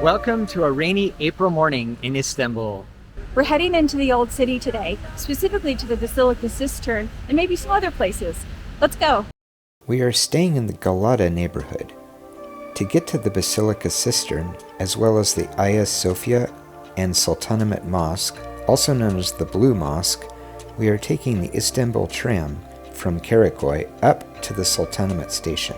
Welcome to a rainy April morning in Istanbul. We're heading into the old city today, specifically to the Basilica Cistern and maybe some other places. Let's go. We are staying in the Galata neighborhood. To get to the Basilica Cistern, as well as the Hagia Sophia and Sultanahmet Mosque, also known as the Blue Mosque, we are taking the Istanbul tram from Karaköy up to the Sultanahmet station.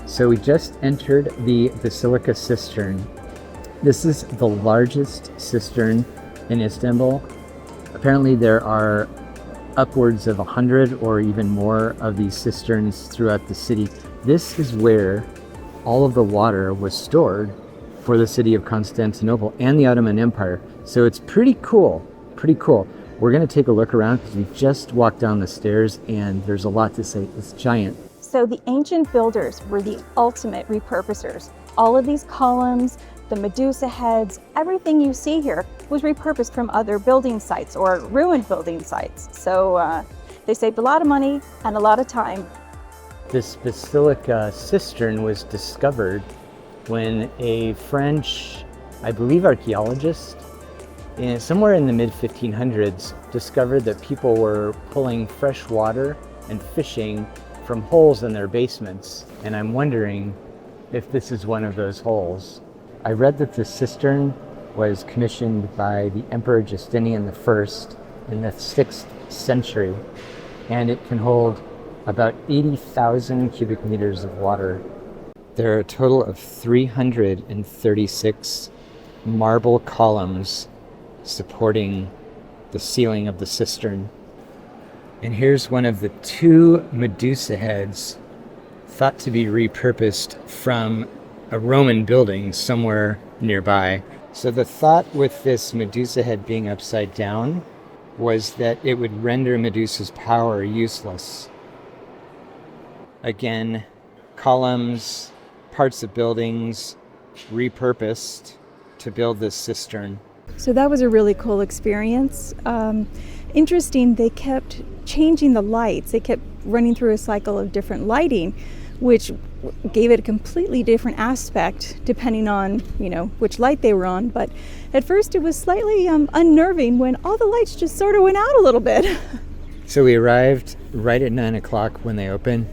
So we just entered the Basilica Cistern. This is the largest cistern in Istanbul. Apparently there are upwards of 100 or even more of these cisterns throughout the city. This is where all of the water was stored for the city of Constantinople and the Ottoman Empire. So it's pretty cool, We're gonna take a look around because we just walked down the stairs and there's a lot to say. It's giant. So the ancient builders were the ultimate repurposers. All of these columns, the Medusa heads, everything you see here was repurposed from other building sites or ruined building sites. So they saved a lot of money and a lot of time. This Basilica Cistern was discovered when a French, I believe, archaeologist somewhere in the mid-1500s discovered that people were pulling fresh water and fishing from holes in their basements, and I'm wondering if this is one of those holes. I read that the cistern was commissioned by the Emperor Justinian I in the 6th century, and it can hold about 80,000 cubic meters of water. There are a total of 336 marble columns supporting the ceiling of the cistern. And here's one of the 2 Medusa heads thought to be repurposed from a Roman building somewhere nearby. So the thought with this Medusa head being upside down was that it would render Medusa's power useless. Again, columns, parts of buildings repurposed to build this cistern. So that was a really cool experience. Interesting, they kept changing the lights. They kept running through a cycle of different lighting, which gave it a completely different aspect depending on, which light they were on. But at first it was slightly unnerving when all the lights just sort of went out a little bit. So we arrived right at 9 o'clock when they opened,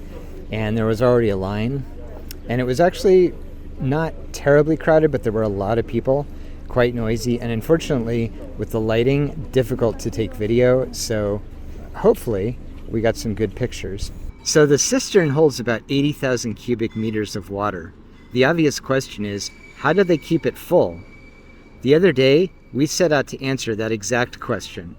and there was already a line. And it was actually not terribly crowded, but there were a lot of people. Quite noisy, and unfortunately with the lighting difficult to take video, so hopefully we got some good pictures. So the cistern holds about 80,000 cubic meters of water. The obvious question is, how do they keep it full? The other day we set out to answer that exact question.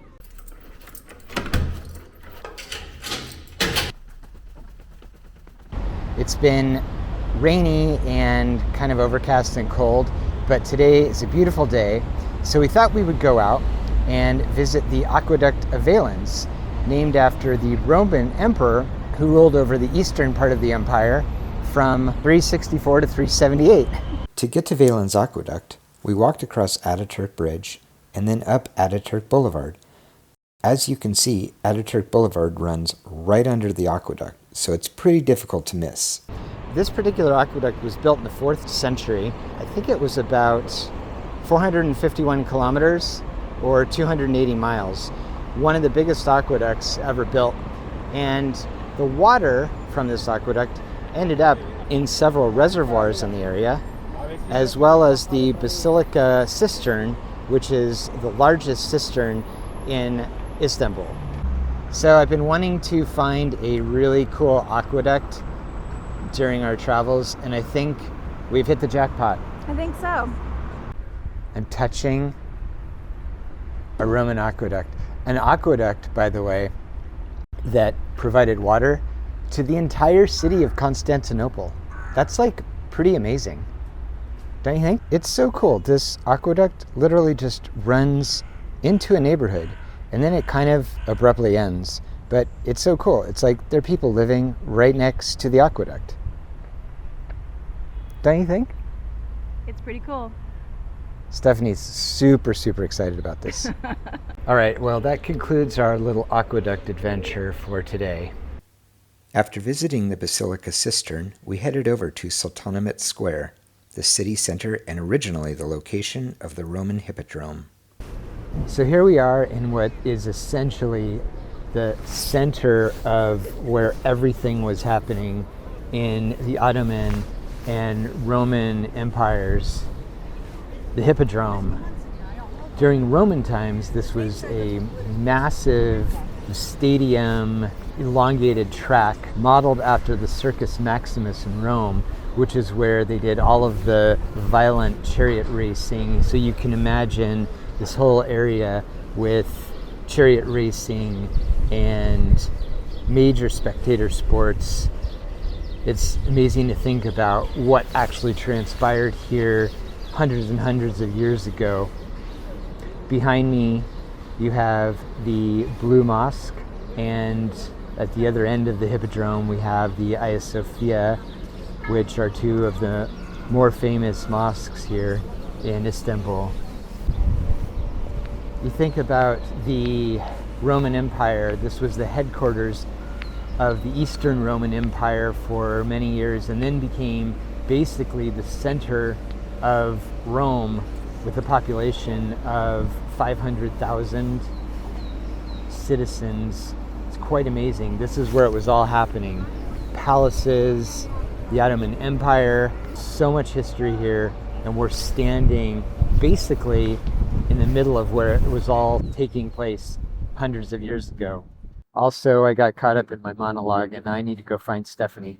It's been rainy and kind of overcast and cold, but today is a beautiful day, so we thought we would go out and visit the Aqueduct of Valens, named after the Roman emperor who ruled over the eastern part of the empire from 364 to 378. To get to Valens Aqueduct, we walked across Ataturk Bridge and then up Ataturk Boulevard. As you can see, Ataturk Boulevard runs right under the aqueduct, so it's pretty difficult to miss. This particular aqueduct was built in the 4th century. I think it was about 451 kilometers or 280 miles. One of the biggest aqueducts ever built. And the water from this aqueduct ended up in several reservoirs in the area, as well as the Basilica Cistern, which is the largest cistern in Istanbul. So I've been wanting to find a really cool aqueduct during our travels, and I think we've hit the jackpot. I think so. I'm touching a Roman aqueduct. An aqueduct, by the way, that provided water to the entire city of Constantinople. That's like pretty amazing, don't you think? It's so cool. This aqueduct literally just runs into a neighborhood and then it kind of abruptly ends. But it's so cool. It's like there are people living right next to the aqueduct. Don't you think? It's pretty cool. Stephanie's super, super excited about this. All right, well, that concludes our little aqueduct adventure for today. After visiting the Basilica Cistern, we headed over to Sultanahmet Square, the city center and originally the location of the Roman Hippodrome. So here we are in what is essentially the center of where everything was happening in the Ottoman and Roman empires, the Hippodrome. During Roman times, this was a massive stadium, elongated track modeled after the Circus Maximus in Rome, which is where they did all of the violent chariot racing. So you can imagine this whole area with chariot racing and major spectator sports. It's amazing to think about what actually transpired here hundreds and hundreds of years ago. Behind me, you have the Blue Mosque, and at the other end of the Hippodrome, we have the Hagia Sophia, which are two of the more famous mosques here in Istanbul. You think about the Roman Empire. This was the headquarters of the Eastern Roman Empire for many years, and then became basically the center of Rome with a population of 500,000 citizens. It's quite amazing. This is where it was all happening. Palaces, the Ottoman Empire, so much history here, and we're standing basically in the middle of where it was all taking place hundreds of years ago. Also, I got caught up in my monologue and I need to go find Stephanie.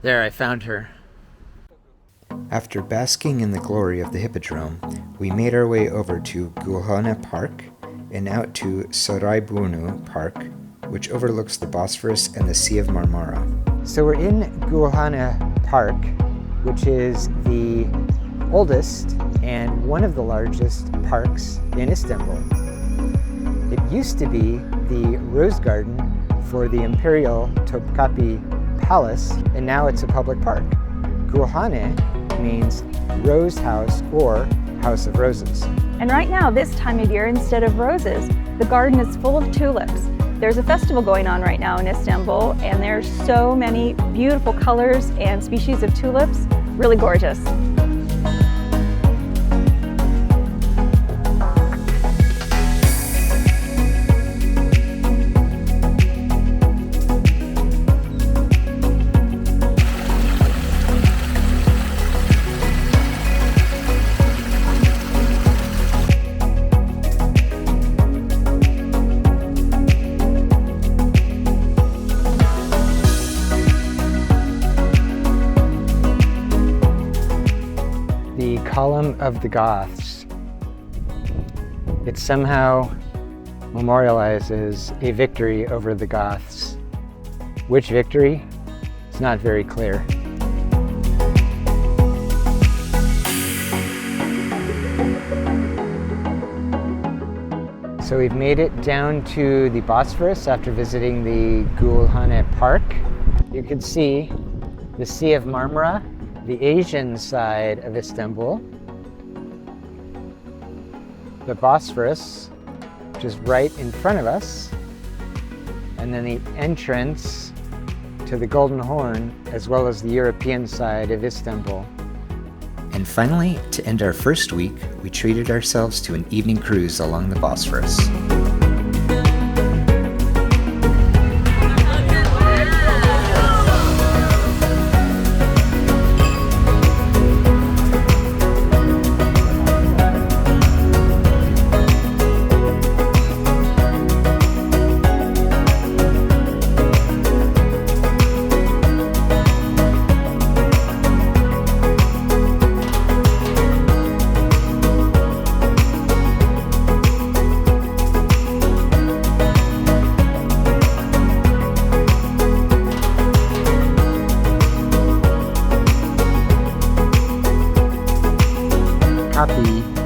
There, I found her. After basking in the glory of the Hippodrome, we made our way over to Gülhane Park and out to Sarayburnu Park, which overlooks the Bosphorus and the Sea of Marmara. So we're in Gülhane Park, which is the oldest and one of the largest parks in Istanbul. It used to be the rose garden for the Imperial Topkapi Palace, and now it's a public park. Gülhane means rose house or house of roses. And right now, this time of year, instead of roses, the garden is full of tulips. There's a festival going on right now in Istanbul, and there's so many beautiful colors and species of tulips. Really gorgeous. Column of the Goths. It somehow memorializes a victory over the Goths. Which victory? It's not very clear. So we've made it down to the Bosphorus after visiting the Gülhane Park. You can see the Sea of Marmara, the Asian side of Istanbul, the Bosphorus, which is right in front of us, and then the entrance to the Golden Horn, as well as the European side of Istanbul. And finally, to end our first week, we treated ourselves to an evening cruise along the Bosphorus.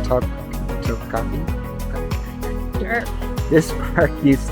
Topkapi. Sure. This park used